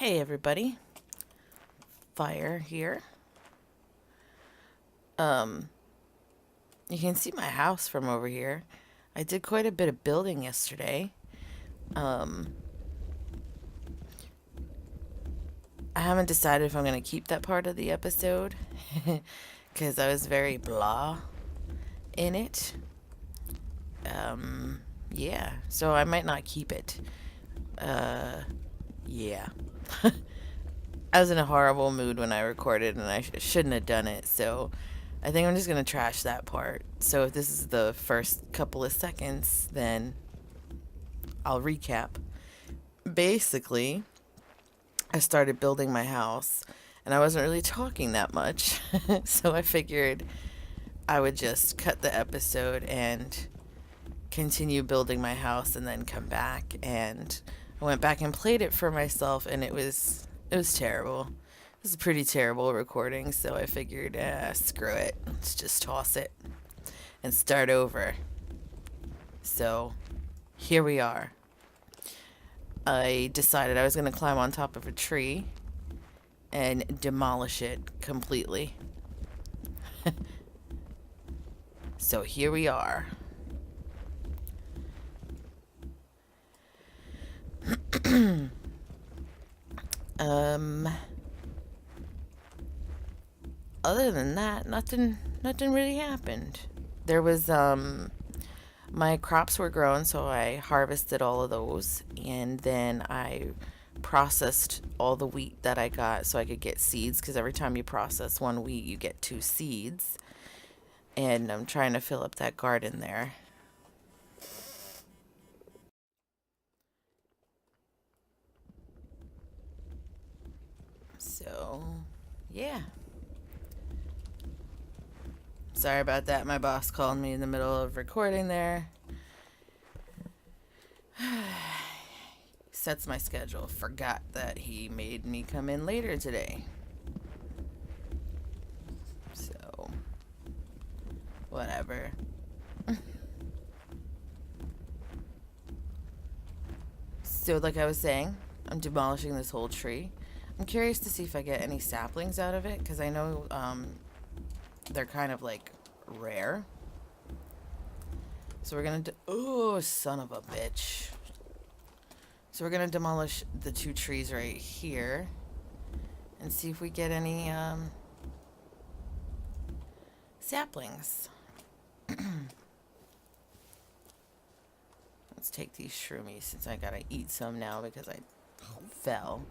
Hey everybody, Phyre here. Um, you can see my house from over here. I did quite a bit of building yesterday. Um, I haven't decided if I'm going to keep that part of the episode because I was very blah in it. Yeah, so I might not keep it. Yeah. I was in a horrible mood when I recorded and I shouldn't have done it, so I think I'm just going to trash that part. So if this is the first couple of seconds, then I'll recap. Basically, I started building my house and I wasn't really talking that much, so I figured I would just cut the episode and continue building my house and then come back. And I went back and played it for myself and it was terrible. It was a pretty terrible recording, so I figured, screw it. Let's just toss it and start over. So here we are. I decided I was going to climb on top of a tree and demolish it completely. So here we are. um Other than that, nothing really happened. There was my crops were grown, so I harvested all of those, and then I processed all the wheat that I got so I could get seeds, because every time you process one wheat, you get two seeds. And I'm trying to fill up that garden there. So, yeah. Sorry about that. My boss called me in the middle of recording there. Sets my schedule. Forgot that he made me come in later today. So, whatever. So, like I was saying, I'm demolishing this whole tree. I'm curious to see if I get any saplings out of it, because I know they're kind of like rare. So we're gonna oh, son of a bitch. So we're gonna demolish the two trees right here and see if we get any saplings. Let's take these shroomies since I gotta eat some now because I fell.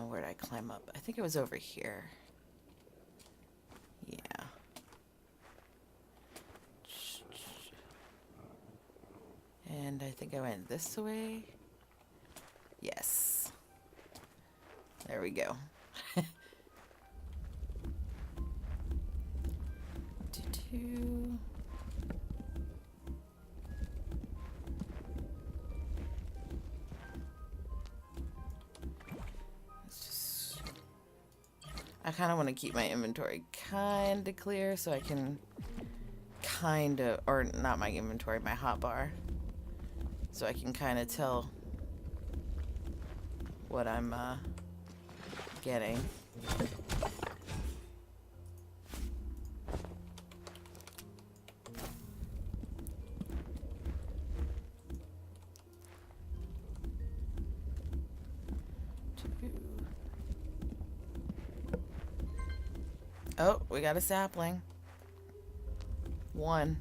Where'd I climb up? I think it was over here. Yeah. And I think I went this way. Yes. There we go. I kind of want to keep my inventory kind of clear so I can kind of, or not my inventory, my hotbar, so I can kind of tell what I'm getting. Oh, we got a sapling. One.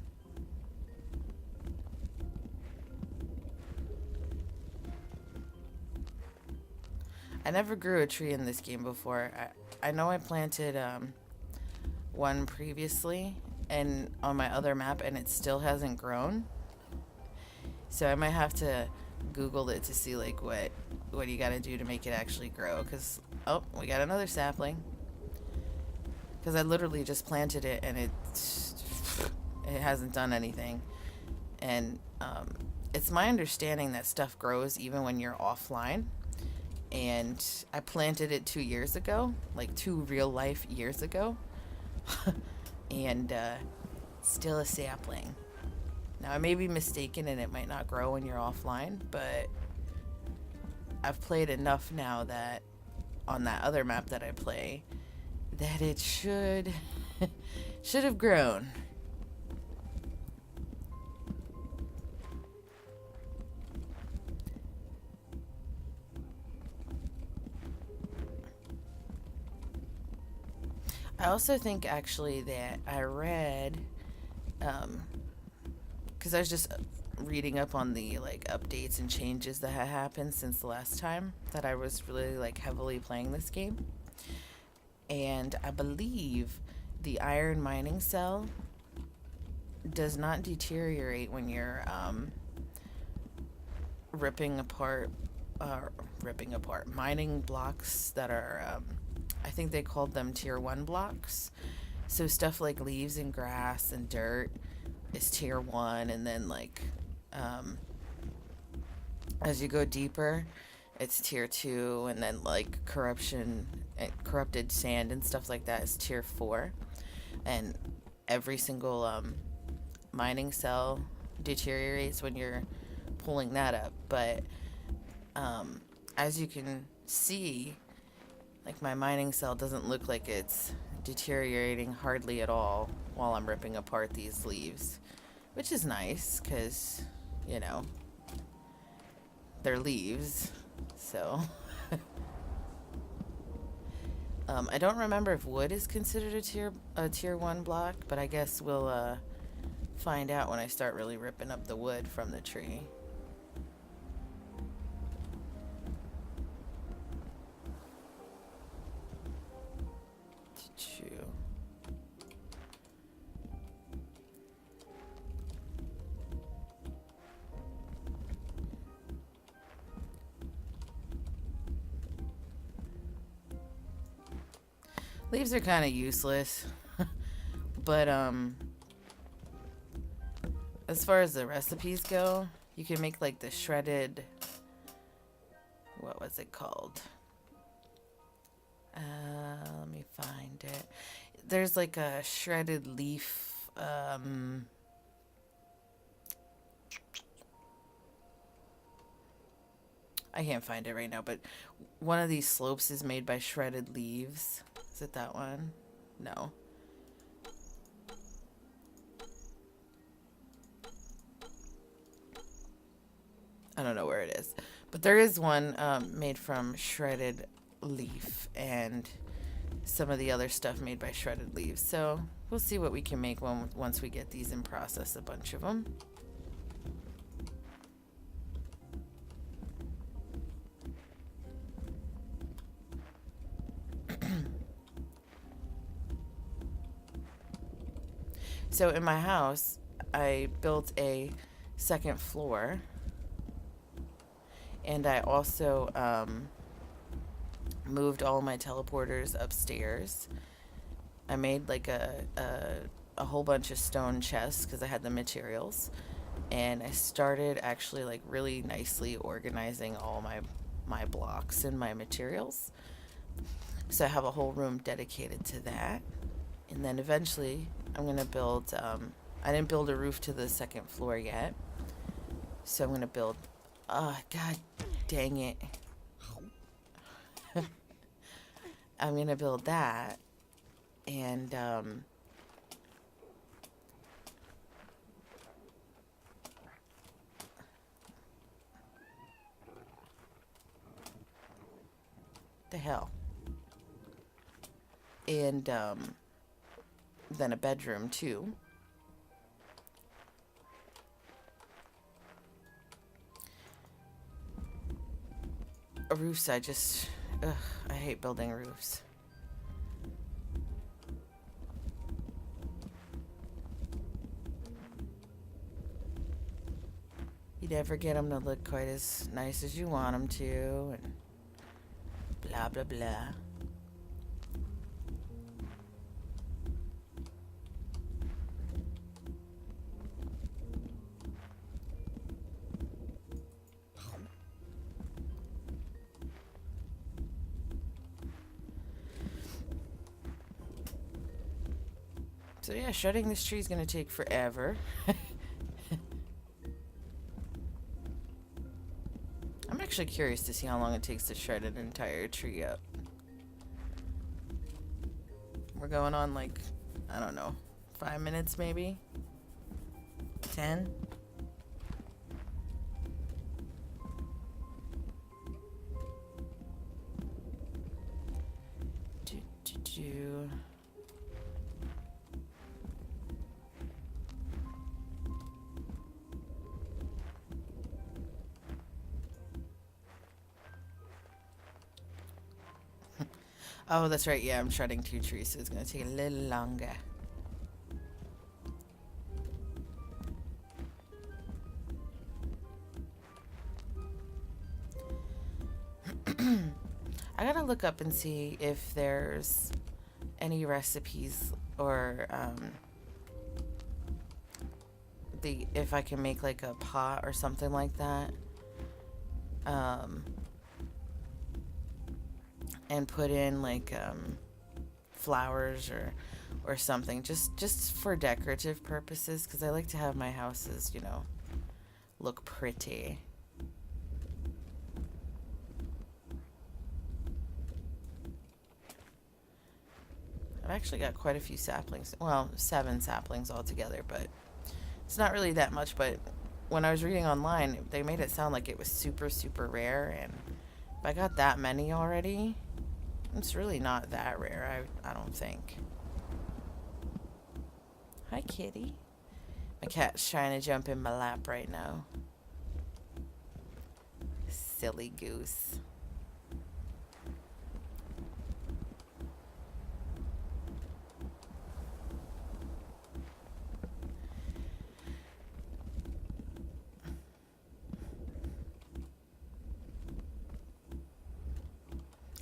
I never grew a tree in this game before. I know I planted one previously and on my other map, and it still hasn't grown. So I might have to Google it to see like what you gotta do to make it actually grow. Cause oh, we got another sapling. Because I literally just planted it and it hasn't done anything. And it's my understanding that stuff grows even when you're offline. And I planted it 2 years ago, like 2 real life years ago. And still a sapling. Now, I may be mistaken and it might not grow when you're offline, but I've played enough now that on that other map that I play, that it should have grown. I also think actually that I read, because I was just reading up on the like updates and changes that have happened since the last time that I was really like heavily playing this game. And I believe the iron mining cell does not deteriorate when you're ripping apart mining blocks that are I think they called them tier 1 blocks. So stuff like leaves and grass and dirt is tier 1, and then like as you go deeper it's tier 2, and then like corrupted sand and stuff like that is tier 4. And every single mining cell deteriorates when you're pulling that up. But as you can see, like my mining cell doesn't look like it's deteriorating hardly at all while I'm ripping apart these leaves, which is nice because, you know, they're leaves. So I don't remember if wood is considered a tier 1 block, but I guess we'll find out when I start really ripping up the wood from the tree. Leaves are kind of useless, but as far as the recipes go, you can make like the shredded, what was it called? Let me find it. There's like a shredded leaf, I can't find it right now, but one of these slopes is made by shredded leaves. Is it that one? No. I don't know where it is. But there is one made from shredded leaf and some of the other stuff made by shredded leaves. So we'll see what we can make once we get these in process, a bunch of them. So in my house, I built a second floor, and I also moved all my teleporters upstairs. I made like a whole bunch of stone chests because I had the materials, and I started actually like really nicely organizing all my blocks and my materials. So I have a whole room dedicated to that. And then eventually I'm going to build, I didn't build a roof to the second floor yet. So I'm going to build, oh, God dang it. I'm going to build that. And, the hell. And, then a bedroom too. Roofs, I hate building roofs. You never get them to look quite as nice as you want them to, and blah blah blah. So yeah, shredding this tree is going to take forever. actually curious to see how long it takes to shred an entire tree up. We're going on like, I don't know, 5 minutes maybe? 10? Do. Oh, that's right. Yeah, I'm shredding 2 trees, so it's going to take a little longer. I gotta look up and see if there's any recipes or if I can make like a pot or something like that, and put in like flowers or something, just for decorative purposes, because I like to have my houses, you know, look pretty. I've actually got quite a few saplings. Well, 7 saplings altogether, but it's not really that much. But when I was reading online, they made it sound like it was super, super rare. And if I got that many already, it's really not that rare, I don't think. Hi, kitty. My cat's trying to jump in my lap right now. Silly goose.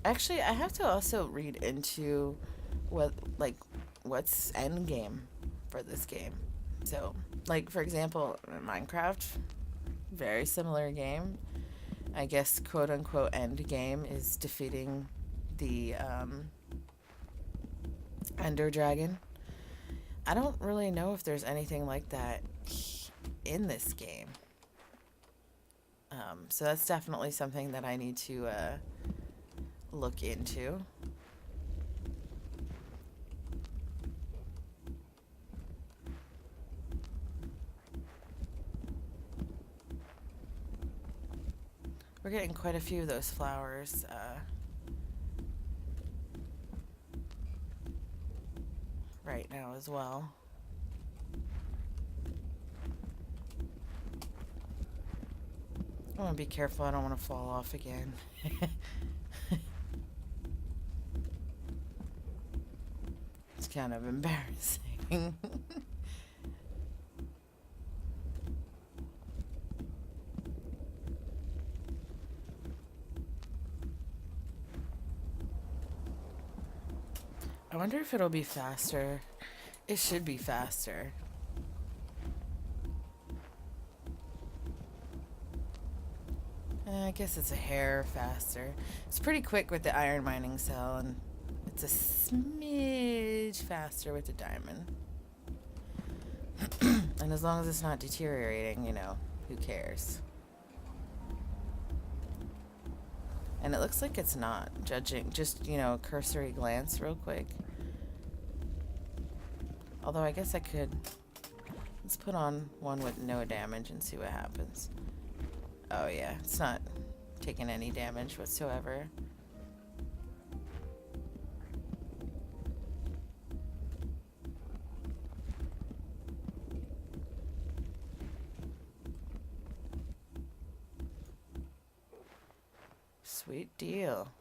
Actually, I have to also read into what's end game for this game. So, like, for example, Minecraft, very similar game. I guess quote unquote end game is defeating the Ender Dragon. I don't really know if there's anything like that in this game. So that's definitely something that I need to look into. We're getting quite a few of those flowers right now as well. I want to be careful, I don't want to fall off again. It's kind of embarrassing. I wonder if it'll be faster. It should be faster. I guess it's a hair faster. It's pretty quick with the iron mining cell, and it's a smidge faster with the diamond. And as long as it's not deteriorating, you know, who cares? And it looks like it's not, judging, just, you know, cursory glance real quick. Although I guess I could, let's put on one with no damage and see what happens. Oh yeah, it's not taking any damage whatsoever. Sweet deal.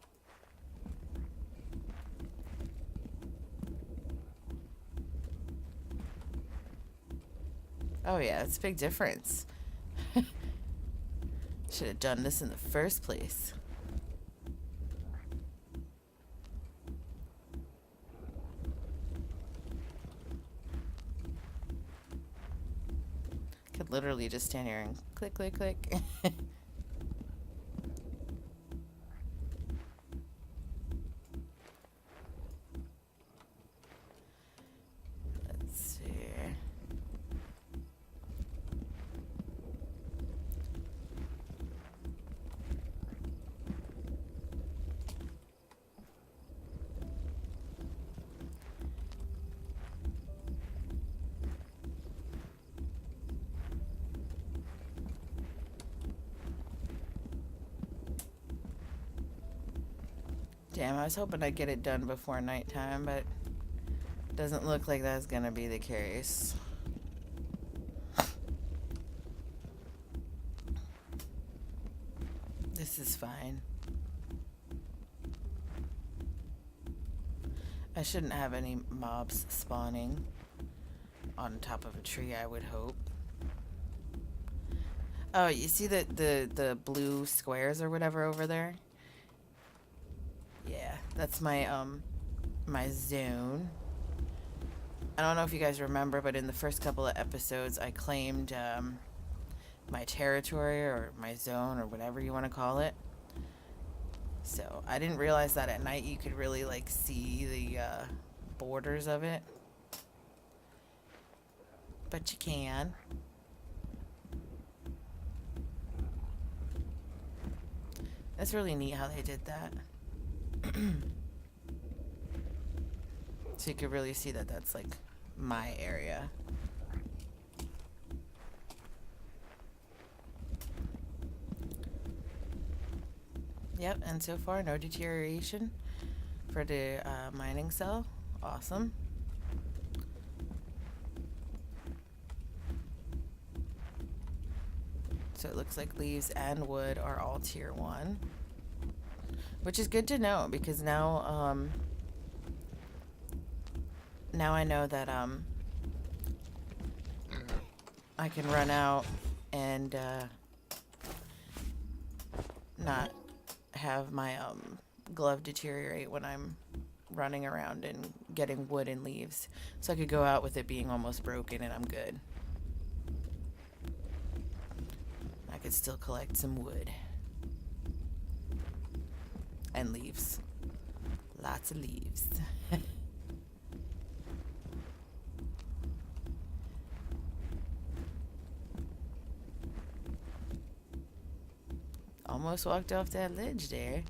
Oh yeah, it's a big difference. Should have done this in the first place. Could literally just stand here and click, click, click. Let's see. Damn, I was hoping I'd get it done before nighttime, but doesn't look like that's gonna be the case. This is fine. I shouldn't have any mobs spawning on top of a tree, I would hope. Oh, you see the blue squares or whatever over there? Yeah, that's my my zone. I don't know if you guys remember, but in the first couple of episodes, I claimed my territory or my zone or whatever you want to call it. So I didn't realize that at night you could really like see the borders of it, but you can. That's really neat how they did that. So you could really see that that's like my area. Yep, and so far no deterioration for the mining cell. Awesome. So it looks like leaves and wood are all tier 1, which is good to know because now now I know that I can run out and not have my glove deteriorate when I'm running around and getting wood and leaves. So I could go out with it being almost broken and I'm good. I could still collect some wood and leaves. Lots of leaves. Almost walked off that ledge there.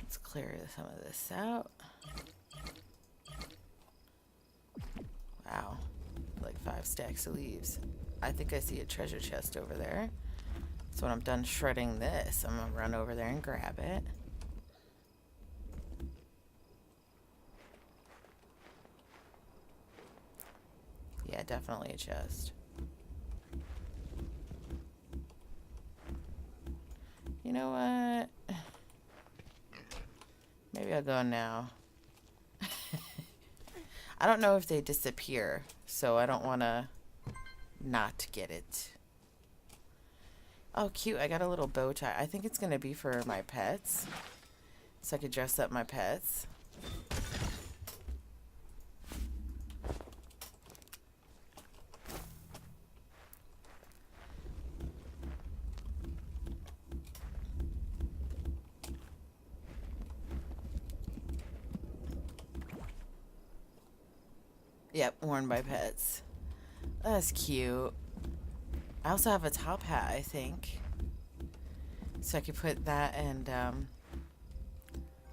Let's clear some of this out. Wow, like 5 stacks of leaves. I think I see a treasure chest over there. So when I'm done shredding this, I'm gonna run over there and grab it. Yeah, definitely a chest. You know what? Maybe I'll go now. I don't know if they disappear, so I don't want to not get it. Oh, cute. I got a little bow tie. I think it's going to be for my pets, so I could dress up my pets. Yep, worn by pets. That's cute. I also have a top hat, I think. So I could put that and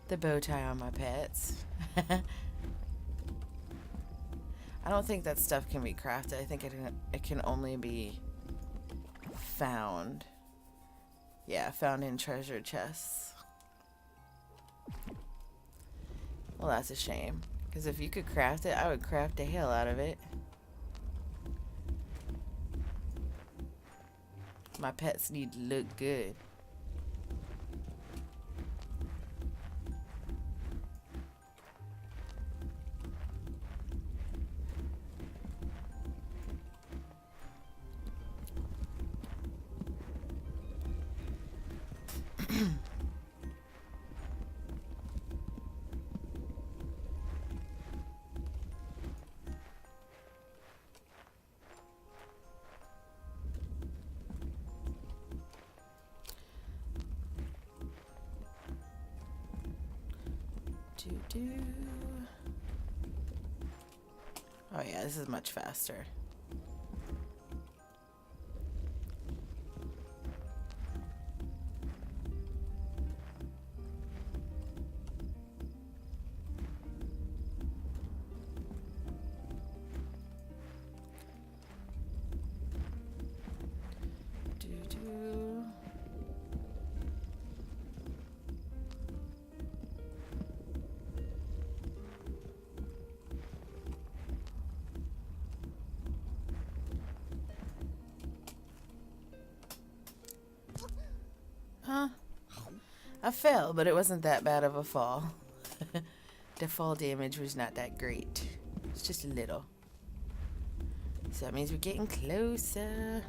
the bow tie on my pets. I don't think that stuff can be crafted. I think it can only be found. Yeah, found in treasure chests. Well, that's a shame. Because if you could craft it, I would craft the hell out of it. My pets need to look good. Do. Oh yeah, this is much faster. Do. Huh? I fell, but it wasn't that bad of a fall. The fall damage was not that great. It's just a little. So that means we're getting closer.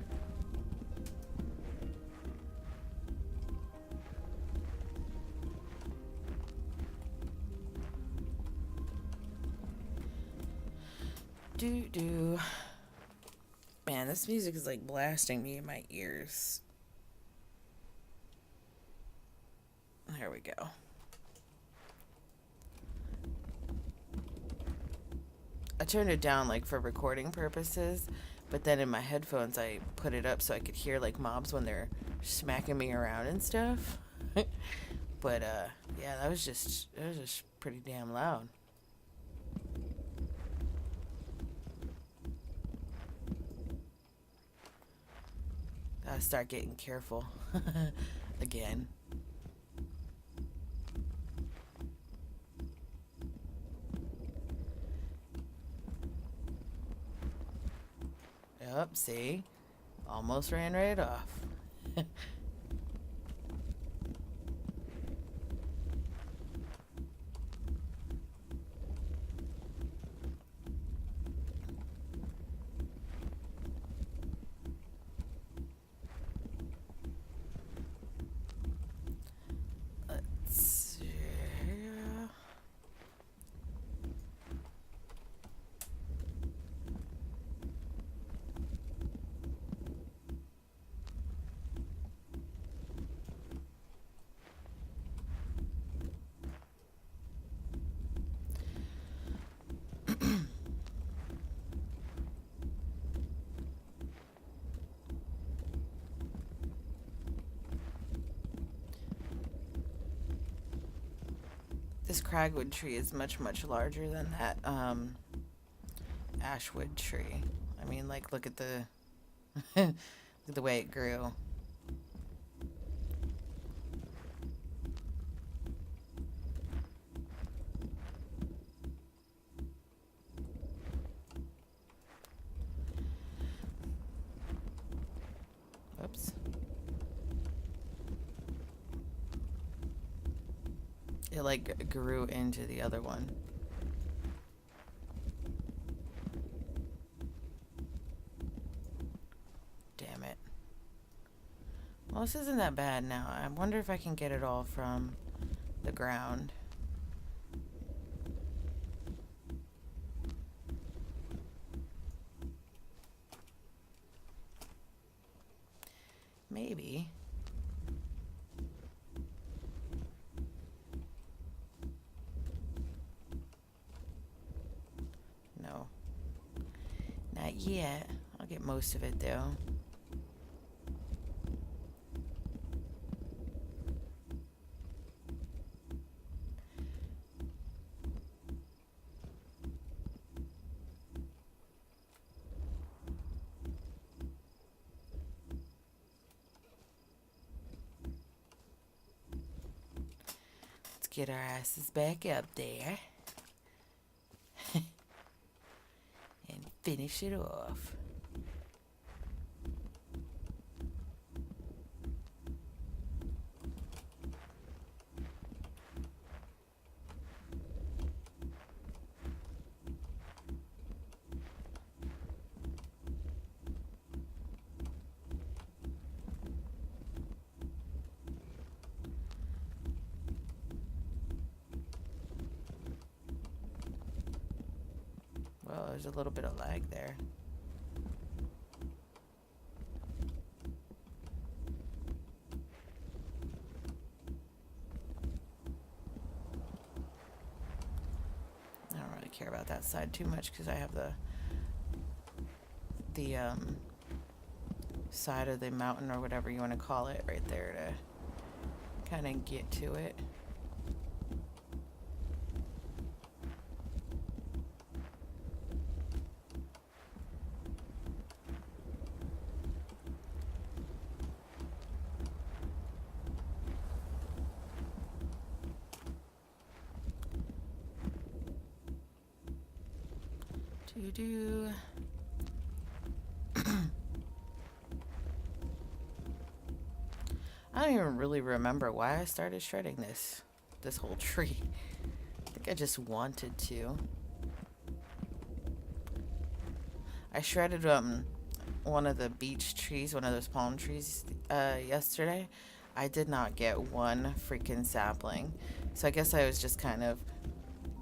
Do. Man, this music is like blasting me in my ears. There we go. I turned it down like for recording purposes, but then in my headphones I put it up so I could hear like mobs when they're smacking me around and stuff. But yeah, it was just pretty damn loud. Gotta start getting careful again. Yep, see? Almost ran right off. Let's see. This cragwood tree is much larger than that ashwood tree. I mean, like, look at the look at the way it grew. Oops. It like grew into the other one. Damn it. Well, this isn't that bad now. I wonder if I can get it all from the ground. Maybe. No. Not yet. I'll get most of it though. Get our asses back up there and finish it off. Well, there's a little bit of lag there. care about that side too much because I have the side of the mountain or whatever you want to call it right there to kind of get to it. Do I don't even really remember why I started shredding this whole tree. I think I just wanted to. I shredded one of the beech trees, one of those palm trees yesterday. I did not get one freaking sapling. So I guess I was just kind of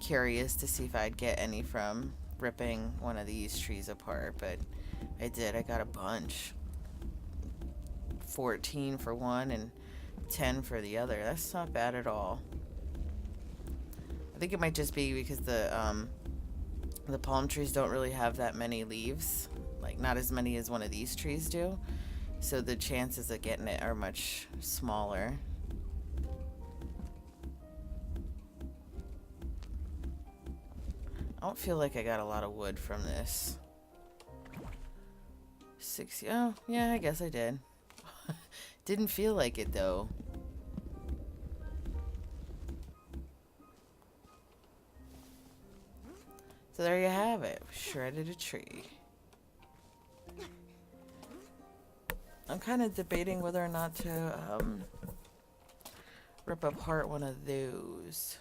curious to see if I'd get any from ripping one of these trees apart, but I did. I got a bunch. 14 for one and 10 for the other. That's not bad at all. I think it might just be because the palm trees don't really have that many leaves, like not as many as one of these trees do, so the chances of getting it are much smaller. I don't feel like I got a lot of wood from this. 60. Oh, yeah, I guess I did. Didn't feel like it though. So there you have it. Shredded a tree. I'm kind of debating whether or not to rip apart one of those.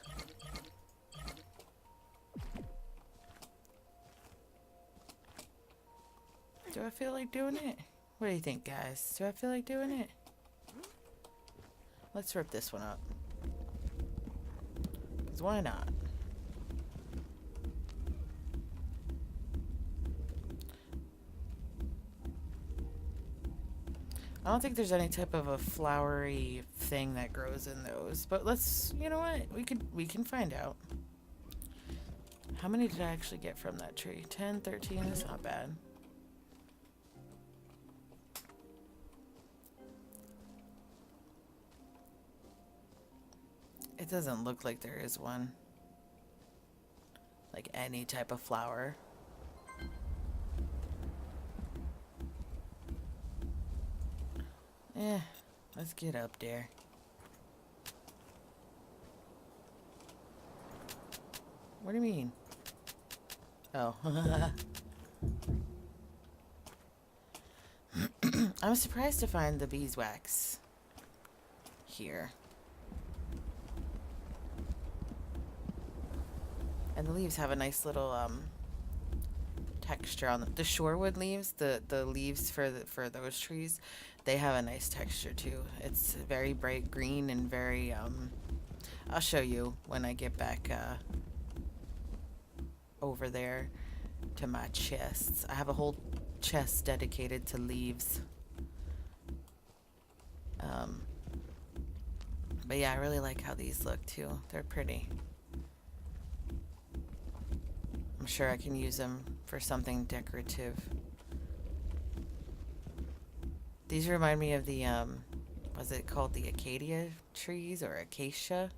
Do I feel like doing it? What do you think, guys? Do I feel like doing it? Let's rip this one up. 'Cause why not? I don't think there's any type of a flowery thing that grows in those, but let's, you know what? We can find out. How many did I actually get from that tree? 10, 13, that's not bad. It doesn't look like there is one. Like any type of flower. Eh, let's get up there. What do you mean? Oh. I'm surprised to find the beeswax here. And the leaves have a nice little texture on them. The shorewood leaves, the leaves for those trees, they have a nice texture too. It's very bright green and very I'll show you when I get back over there to my chests. I have a whole chest dedicated to leaves. But yeah, I really like how these look too. They're pretty. I'm sure I can use them for something decorative. These remind me of the, was it called the acacia trees or acacia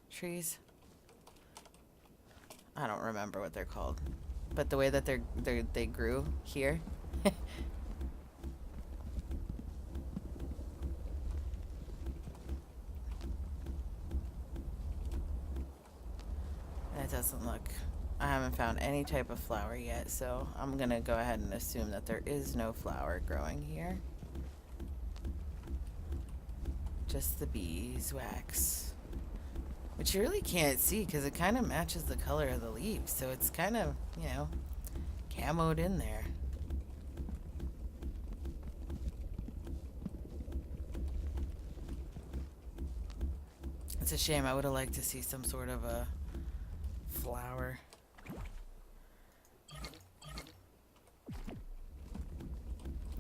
trees? I don't remember what they're called. But the way that they grew here. That doesn't look... I haven't found any type of flower yet, so I'm gonna go ahead and assume that there is no flower growing here. Just the beeswax. Which you really can't see because it kind of matches the color of the leaves, so it's kind of, you know, camoed in there. It's a shame. I would have liked to see some sort of a flower.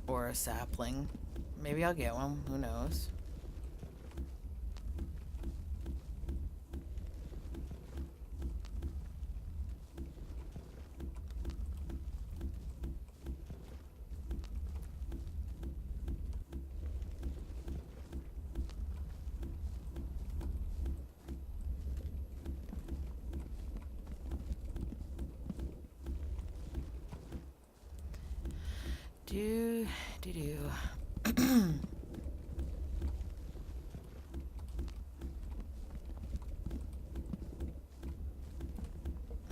Or a sapling. Maybe I'll get one. Who knows? Do, do, do.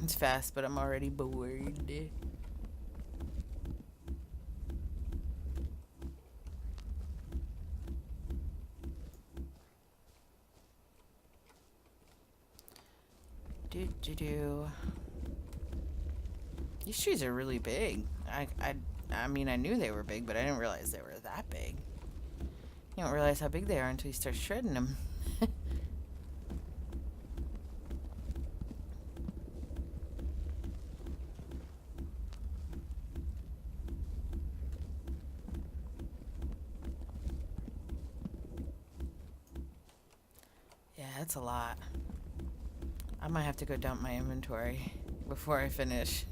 It's fast, but I'm already bored. Do, do, do. These trees are really big. I mean, I knew they were big, but I didn't realize they were that big. You don't realize how big they are until you start shredding them. Yeah, that's a lot. I might have to go dump my inventory before I finish.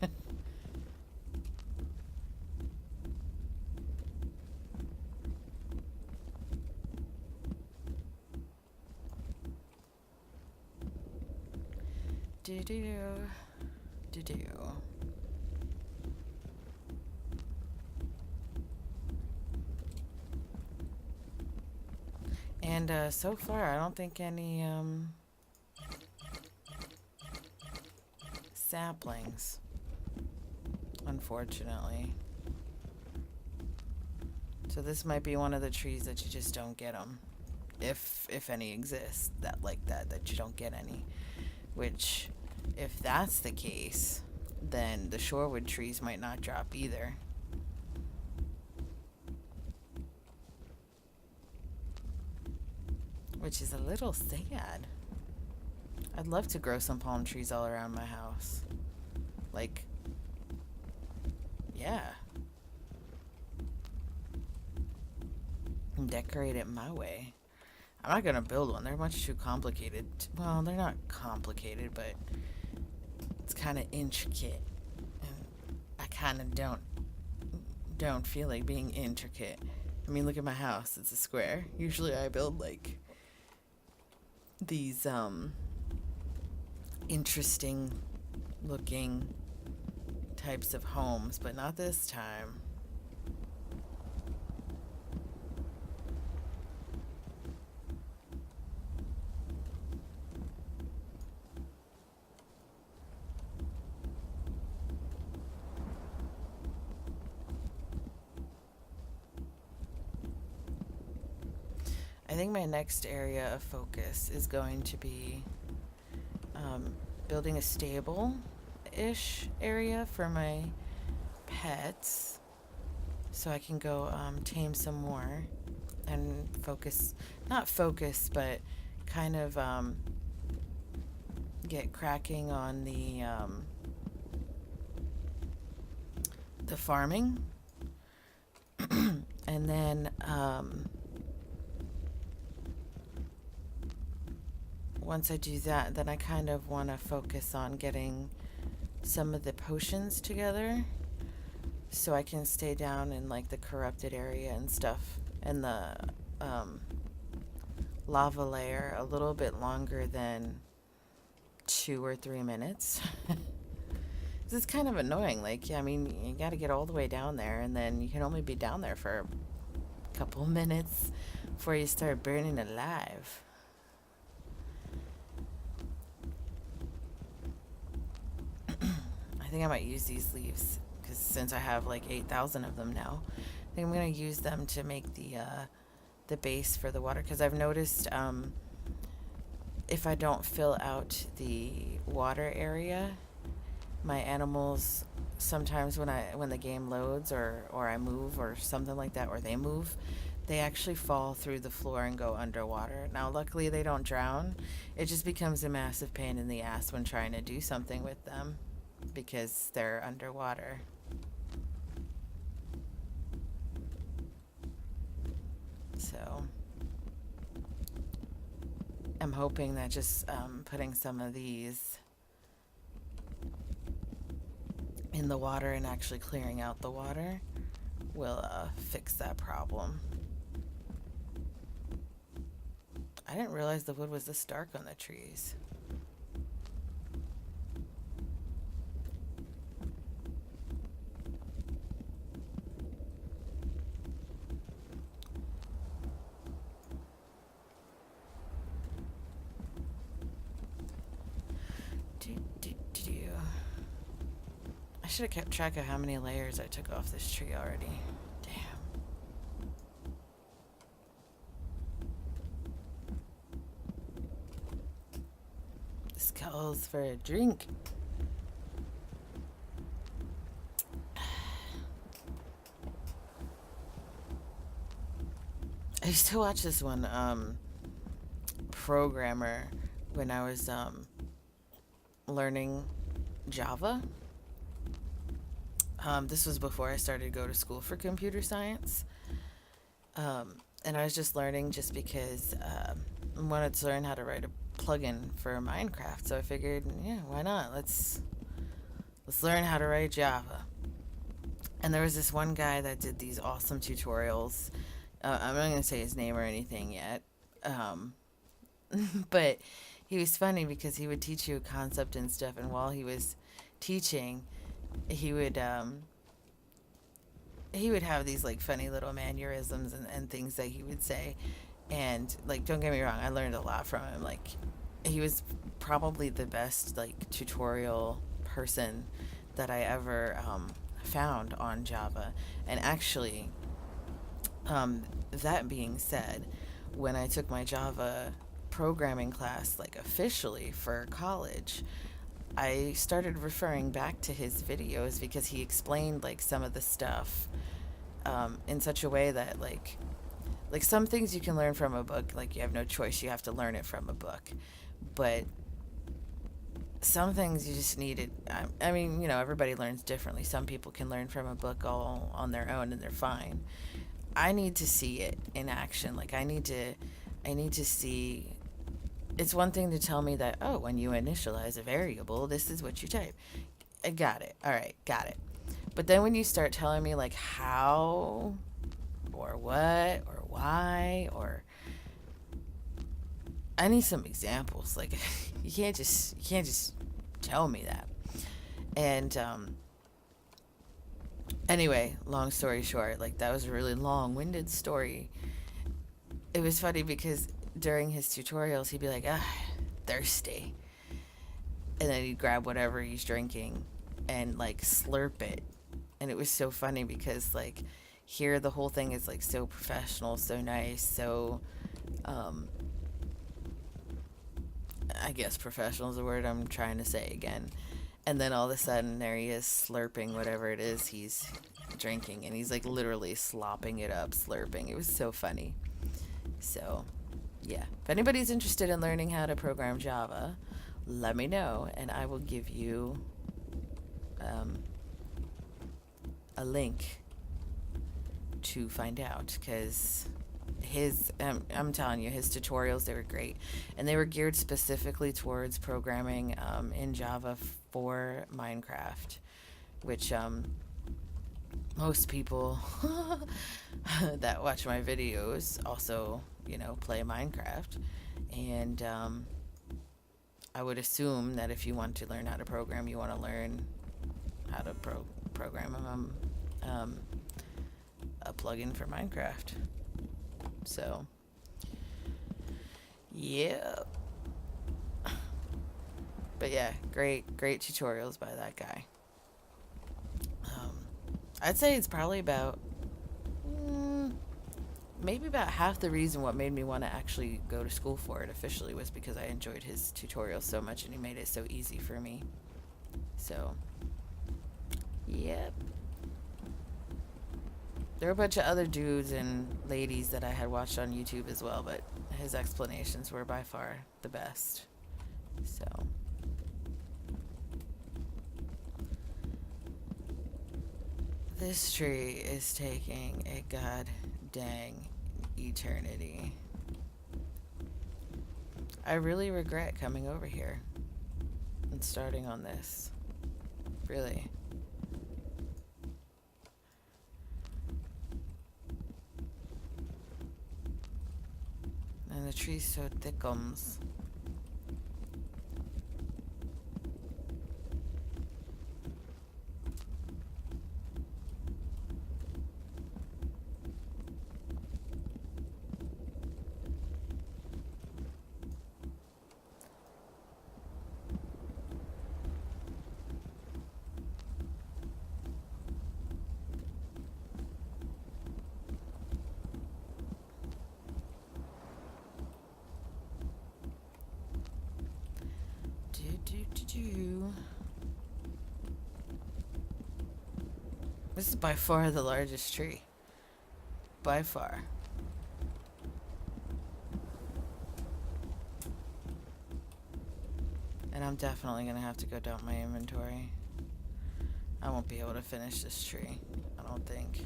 Do do do do. And so far, I don't think any saplings, unfortunately. So this might be one of the trees that you just don't get them, if any exist that like that you don't get any. Which, if that's the case, then the shorewood trees might not drop either. Which is a little sad. I'd love to grow some palm trees all around my house. Like, yeah. And decorate it my way. I'm not gonna build one. They're much too complicated. Well, they're not complicated, but it's kind of intricate. And I kind of don't feel like being intricate. I mean, look at my house. It's a square. Usually I build like these interesting looking types of homes, but not this time. I think my next area of focus is going to be building a stable-ish area for my pets so I can go tame some more and focus, not focus, but kind of get cracking on the farming. And then once I do that, then I kind of want to focus on getting some of the potions together so I can stay down in like the corrupted area and stuff, and the lava layer a little bit longer than 2 or 3 minutes. This is kind of annoying. Like, yeah, I mean, you got to get all the way down there, and then you can only be down there for a couple minutes before you start burning alive. I think I might use these leaves because since I have like 8,000 of them now, I think I'm gonna use them to make the base for the water. Because I've noticed if I don't fill out the water area, my animals sometimes when the game loads or I move or something like that, or they move, they actually fall through the floor and go underwater. Now, luckily they don't drown. It just becomes a massive pain in the ass when trying to do something with them because they're underwater. So I'm hoping that just putting some of these in the water and actually clearing out the water will fix that problem. I didn't realize the wood was this dark on the trees. should have kept track of how many layers I took off this tree already. Damn. This calls for a drink. I used to watch this one programmer when I was learning Java. This was before I started to go to school for computer science. And I was just learning just because I wanted to learn how to write a plugin for Minecraft. So I figured, yeah, why not? Let's learn how to write Java. And there was this one guy that did these awesome tutorials. I'm not going to say his name or anything yet. But he was funny because he would teach you a concept and stuff. And while he was teaching, he would have these like funny little mannerisms and things that he would say. And like, don't get me wrong, I learned a lot from him. Like, he was probably the best like tutorial person that I ever found on Java. And actually, that being said, when I took my Java programming class like officially for college, I started referring back to his videos because he explained like some of the stuff in such a way that like some things you can learn from a book, like you have no choice, you have to learn it from a book. But some things you just need it. I mean, you know, everybody learns differently. Some people can learn from a book all on their own and they're fine. I need to see it in action. Like I need to see. It's one thing to tell me that, oh, when you initialize a variable, this is what you type. I got it. All right, got it. But then when you start telling me like how or what or why, or I need some examples. Like you can't just tell me that. And anyway, long story short, like that was a really long-winded story. It was funny because during his tutorials, he'd be like, thirsty. And then he'd grab whatever he's drinking and like slurp it. And it was so funny because like here the whole thing is like so professional, so nice, so I guess professional is the word I'm trying to say again. And then all of a sudden there he is slurping whatever it is he's drinking, and he's like literally slopping it up, slurping. It was so funny. So yeah, if anybody's interested in learning how to program Java, let me know and I will give you a link to find out, because I'm telling you, his tutorials, they were great, and they were geared specifically towards programming in Java for Minecraft, which most people that watch my videos also, you know, play Minecraft. And I would assume that if you want to learn how to program, you want to learn how to program a plugin for Minecraft. So yeah, but yeah, great tutorials by that guy. I'd say it's probably about maybe about half the reason what made me want to actually go to school for it officially was because I enjoyed his tutorials so much and he made it so easy for me. So yep. There were a bunch of other dudes and ladies that I had watched on YouTube as well, but his explanations were by far the best. So this tree is taking a god dang eternity. I really regret coming over here and starting on this. Really. And the tree's so thickums. do. This is by far the largest tree. By far. And I'm definitely gonna have to go dump my inventory. I won't be able to finish this tree, I don't think.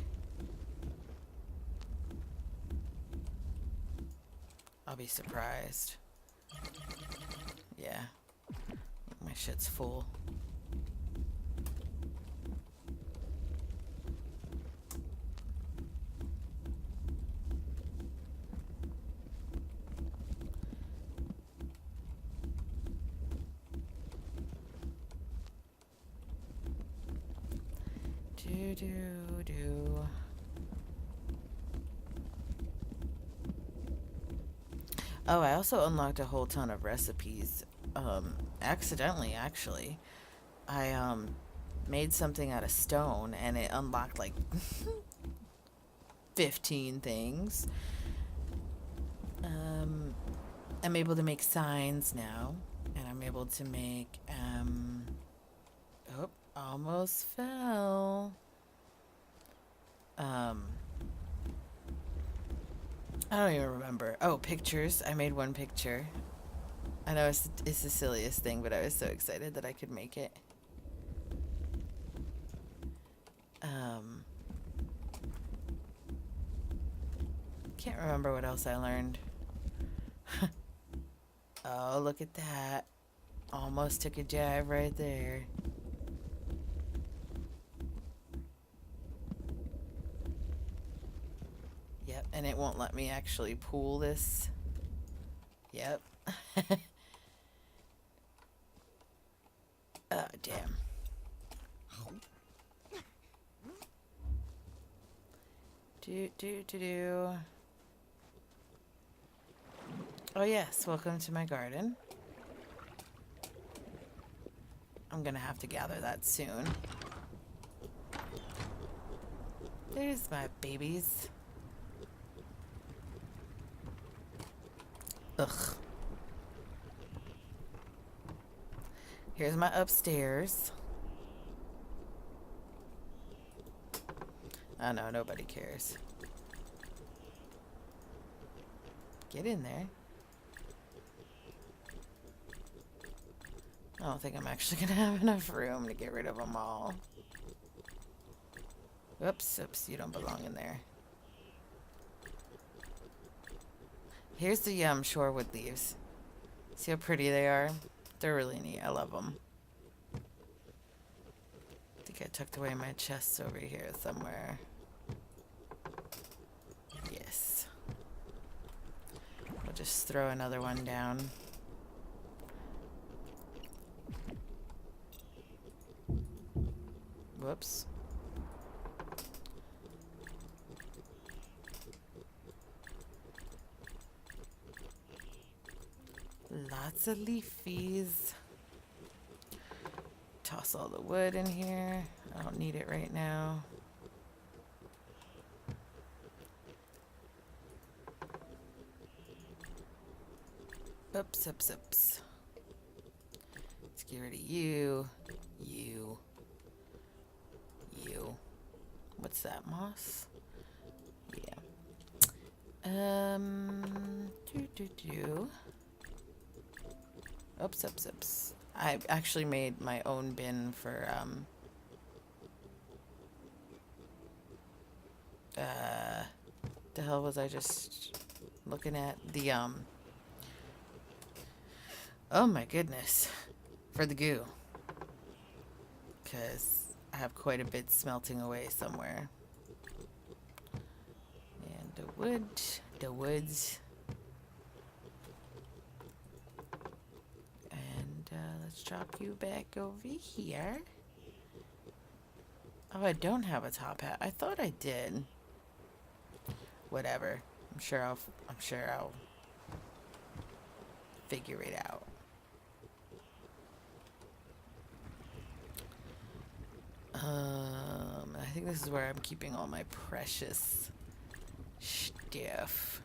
I'll be surprised. Yeah. My shit's full. Do. Oh, I also unlocked a whole ton of recipes. Accidentally, actually. I, made something out of stone and it unlocked like 15 things. I'm able to make signs now. And I'm able to make, oh, almost fell. I don't even remember. Oh, pictures. I made one picture. I know it's the silliest thing, but I was so excited that I could make it. Can't remember what else I learned. Oh, look at that. Almost took a jab right there. Yep, and it won't let me actually pool this. Yep. Oh, damn. Do. Oh, yes, welcome to my garden. I'm gonna have to gather that soon. There's my babies. Ugh. Here's my upstairs. Oh no, nobody cares. Get in there. I don't think I'm actually gonna have enough room to get rid of them all. Oops, you don't belong in there. Here's the shorewood leaves. See how pretty they are? They're really neat. I love them. I think I tucked away my chests over here somewhere. Yes. We'll just throw another one down. Whoops. Lots of leafies. Toss all the wood in here. I don't need it right now. Oops. Let's get rid of you. You. What's that, moss? Yeah. Oops. I actually made my own bin for, the hell was I just looking at? The, oh my goodness. For the goo. Because I have quite a bit smelting away somewhere. And the woods. And let's drop you back over here. Oh, I don't have a top hat. I thought I did. Whatever. I'm sure I'll figure it out. I think this is where I'm keeping all my precious stuff.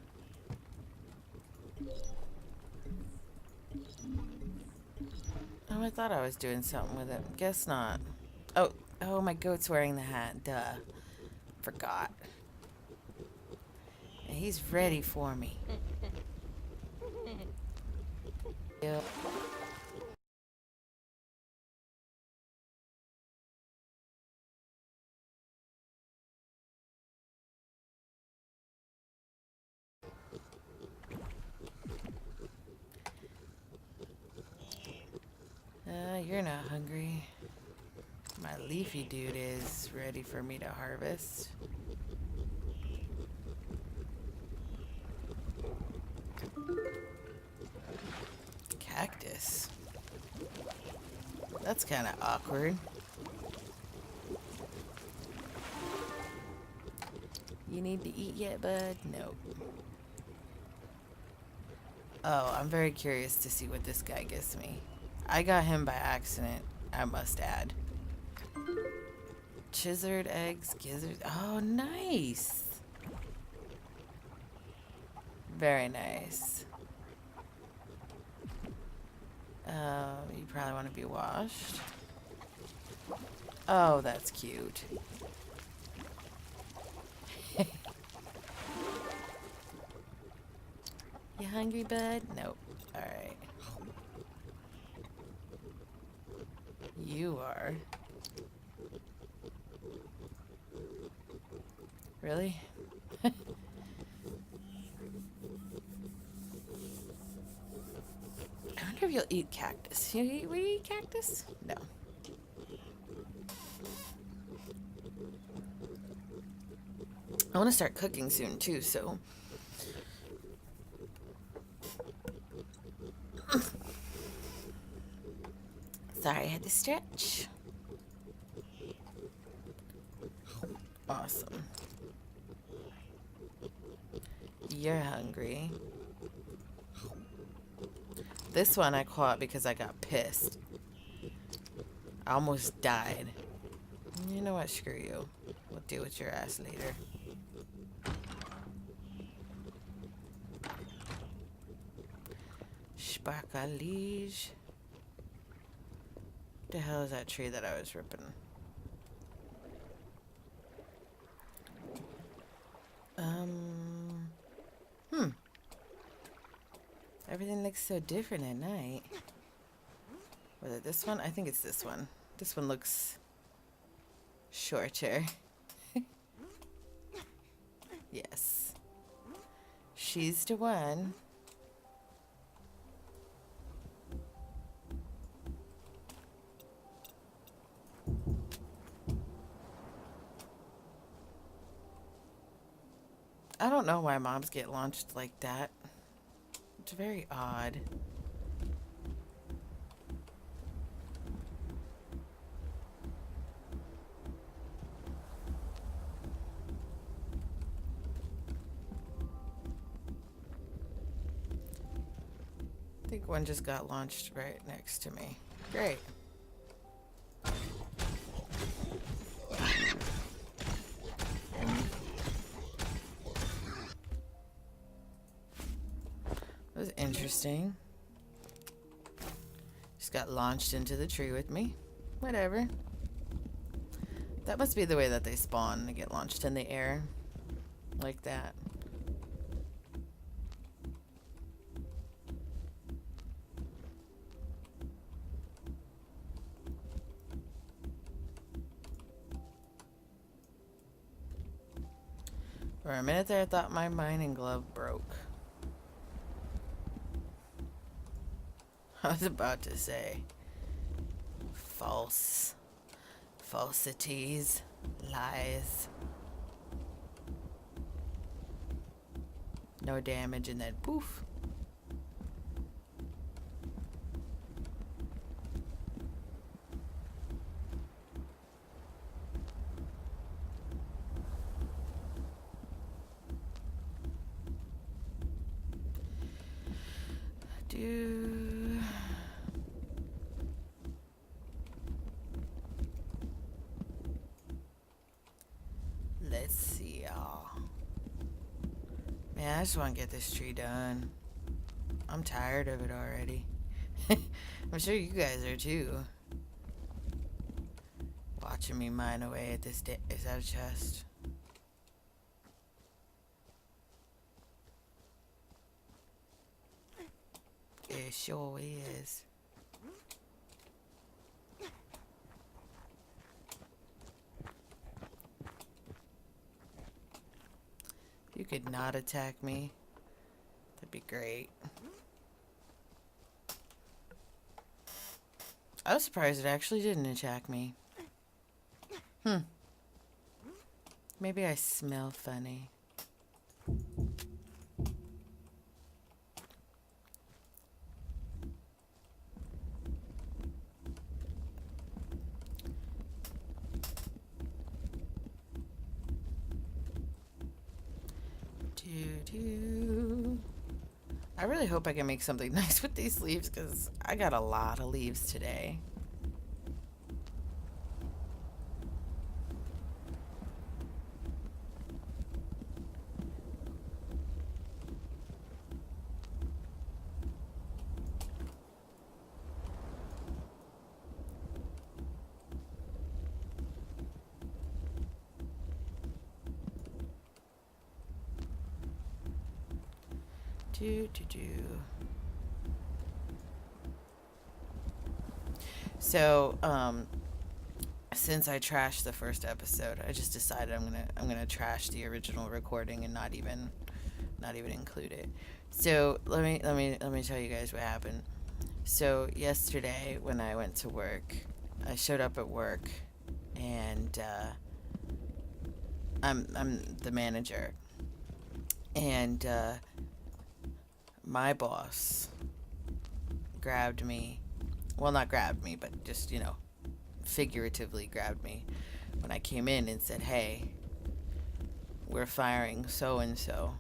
Oh, I thought I was doing something with it. Guess not. Oh, my goat's wearing the hat. Duh. Forgot. And he's ready for me. Yep. You're not hungry. My leafy dude is ready for me to harvest. Cactus. That's kind of awkward. You need to eat yet, bud? Nope. Oh, I'm very curious to see what this guy gives me. I got him by accident, I must add. Chisered eggs, gizzards. Oh, nice. Very nice. You probably want to be washed. Oh, that's cute. You hungry, bud? Nope. Alright. You are. Really? I wonder if you'll eat cactus. Will you eat cactus? No. I want to start cooking soon too, so. Sorry, I had to stretch. Awesome. You're hungry. This one I caught because I got pissed. I almost died. You know what? Screw you. We'll deal with your ass later. Sparklige. What the hell is that tree that I was ripping? Everything looks so different at night. Was it this one? I think it's this one. This one looks shorter. Yes. She's the one. I don't know why mobs get launched like that. It's very odd. I think one just got launched right next to me. Great. That was interesting. Just got launched into the tree with me. Whatever. That must be the way that they spawn. They get launched in the air. Like that. For a minute there, I thought my mining glove broke. I was about to say false. Falsities. Lies. No damage and then poof. Let's see, y'all. Man, I just want to get this tree done. I'm tired of it already. I'm sure you guys are too. Watching me mine away at this day. Is that a chest? It sure is. If you could not attack me, that'd be great. I was surprised it actually didn't attack me. Maybe I smell funny. I really hope I can make something nice with these leaves because I got a lot of leaves today. So, since I trashed the first episode, I just decided I'm gonna trash the original recording and not even include it. So let me tell you guys what happened. So yesterday when I went to work, I showed up at work, and I'm the manager, and my boss grabbed me. Well, not grabbed me, but just, figuratively grabbed me when I came in and said, "Hey, we're firing so and so."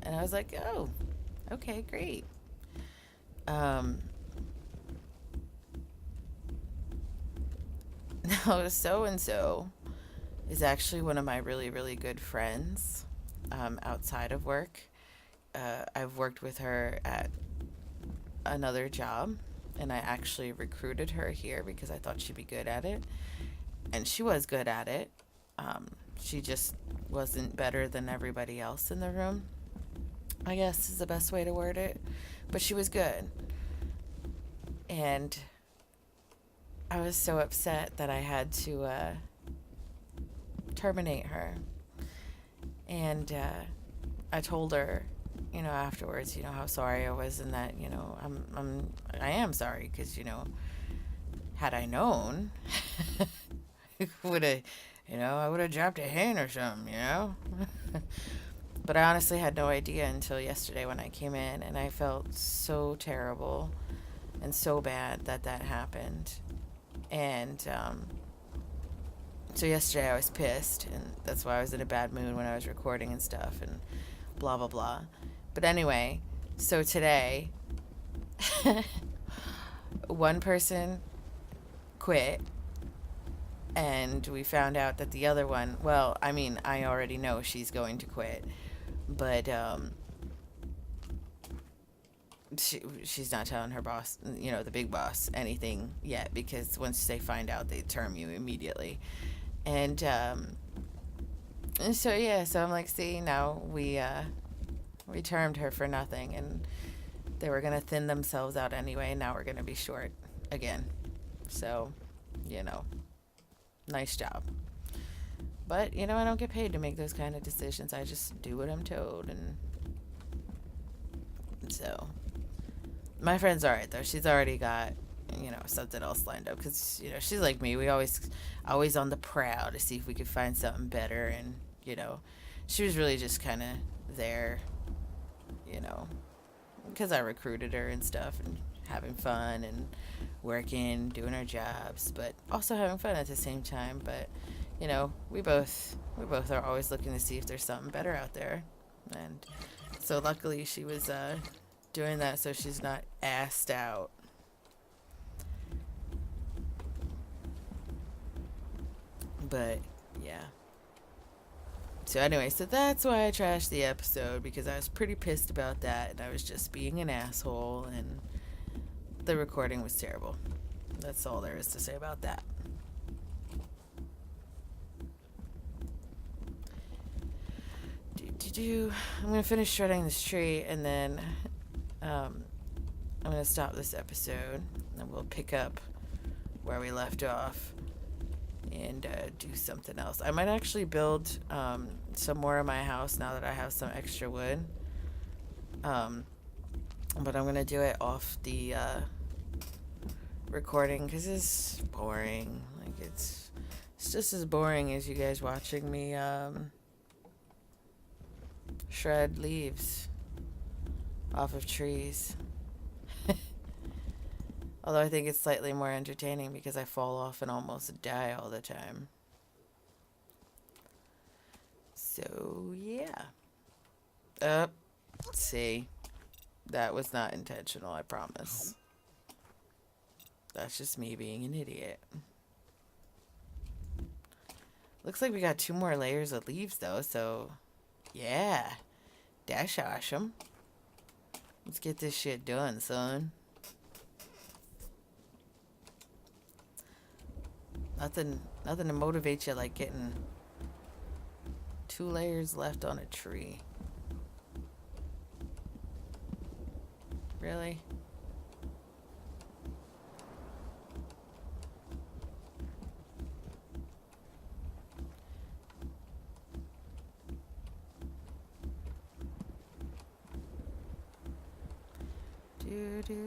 And I was like, "Oh, okay, great." Now, so and so is actually one of my really, really good friends outside of work. I've worked with her at another job, and I actually recruited her here because I thought she'd be good at it. And she was good at it. She just wasn't better than everybody else in the room, I guess is the best way to word it. But she was good. And I was so upset that I had to terminate her. And I told her, afterwards, how sorry I was, and that, I am sorry because, had I known, would have, I would have dropped a hen or something, But I honestly had no idea until yesterday when I came in, and I felt so terrible and so bad that happened. And so yesterday I was pissed, and that's why I was in a bad mood when I was recording and stuff, and blah, blah, blah. But anyway, so today, one person quit, and we found out that the other one, well, I mean, I already know she's going to quit, but she's not telling her boss, the big boss, anything yet, because once they find out, they term you immediately. And so yeah, so I'm like, see, now we termed her for nothing, and they were gonna thin themselves out anyway. Now we're gonna be short again. So, nice job. But I don't get paid to make those kind of decisions. I just do what I'm told, and so my friend's all right though. She's already got something else lined up because she's like me. We always on the prowl to see if we could find something better, and she was really just kind of there, because I recruited her and stuff, and having fun and working, doing our jobs, but also having fun at the same time. But we both are always looking to see if there's something better out there, and so luckily she was doing that, so she's not assed out. But yeah, So anyway, so that's why I trashed the episode, because I was pretty pissed about that and I was just being an asshole and the recording was terrible. That's all there is to say about that. I'm gonna finish shredding this tree and then I'm gonna stop this episode and we'll pick up where we left off and do something else. I might actually build some more of my house now that I have some extra wood. But I'm gonna do it off the recording because it's boring. Like it's just as boring as you guys watching me shred leaves off of trees. Although I think it's slightly more entertaining because I fall off and almost die all the time. So, yeah. Let's see. That was not intentional, I promise. That's just me being an idiot. Looks like we got 2 more layers of leaves, though, so... yeah. That's awesome. Let's get this shit done, son. Nothing to motivate you like getting 2 layers left on a tree. Really? Do.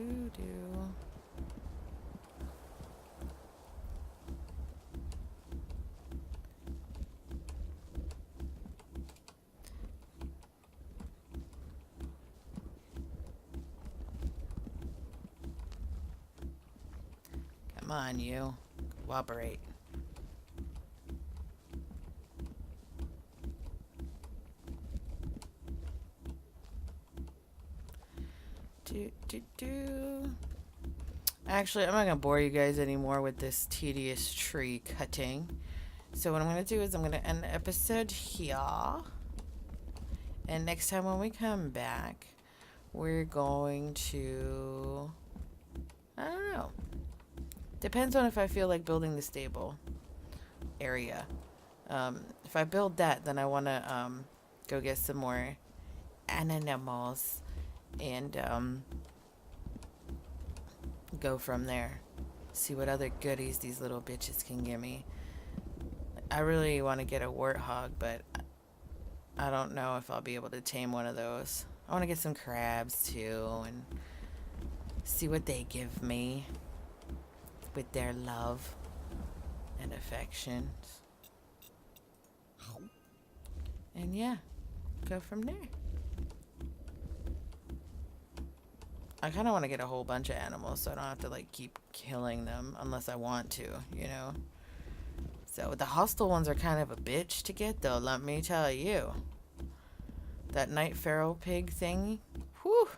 Come on, you. Cooperate. Actually, I'm not gonna bore you guys anymore with this tedious tree cutting. So what I'm gonna do is I'm gonna end the episode here. And next time when we come back, we're going to... I don't know. Depends on if I feel like building the stable area. If I build that, then I want to go get some more animals and go from there. See what other goodies these little bitches can give me. I really want to get a warthog, but I don't know if I'll be able to tame one of those. I want to get some crabs too and see what they give me with their love and affections. And yeah, go from there. I kind of want to get a whole bunch of animals so I don't have to like keep killing them unless I want to, you know. So the hostile ones are kind of a bitch to get though, let me tell you. That night feral pig thingy, whew.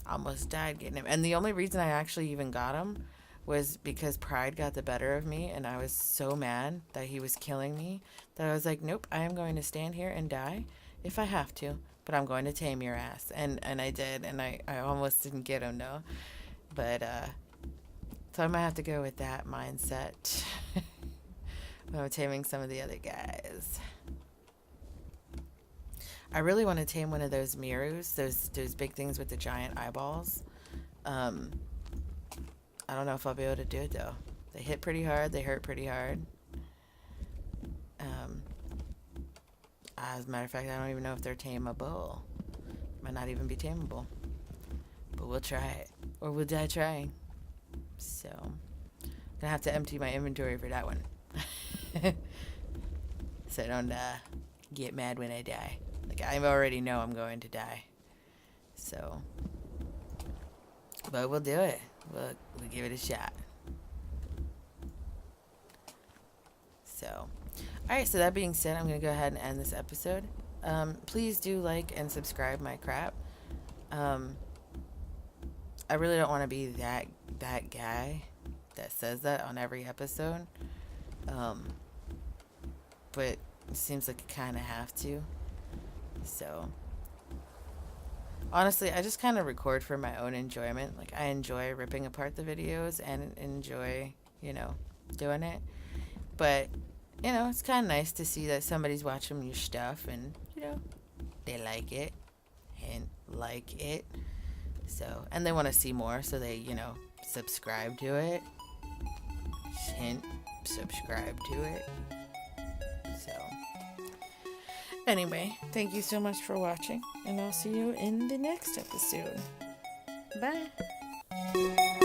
Almost died getting him. And the only reason I actually even got him was because pride got the better of me and I was so mad that he was killing me that I was like, nope, I am going to stand here and die if I have to, but I'm going to tame your ass. And I did, and I almost didn't get him though. But so I might have to go with that mindset when I'm taming some of the other guys. I really want to tame one of those mirus, those big things with the giant eyeballs. I don't know if I'll be able to do it though. They hit pretty hard. They hurt pretty hard. As a matter of fact, I don't even know if they're tameable. Might not even be tameable. But we'll try it. Or we'll die trying. So, I'm gonna have to empty my inventory for that one. So I don't get mad when I die. Like, I already know I'm going to die. So, but we'll do it. We'll give it a shot. So, alright, so that being said, I'm going to go ahead and end this episode. Please do like and subscribe my crap. I really don't want to be that guy that says that on every episode. But It seems like I kind of have to. So, honestly, I just kind of record for my own enjoyment. Like, I enjoy ripping apart the videos and enjoy, doing it. But, it's kind of nice to see that somebody's watching your stuff and, they like it and like it. So, and they want to see more, so they, subscribe to it. Hint, subscribe to it. So, anyway, thank you so much for watching, and I'll see you in the next episode. Bye.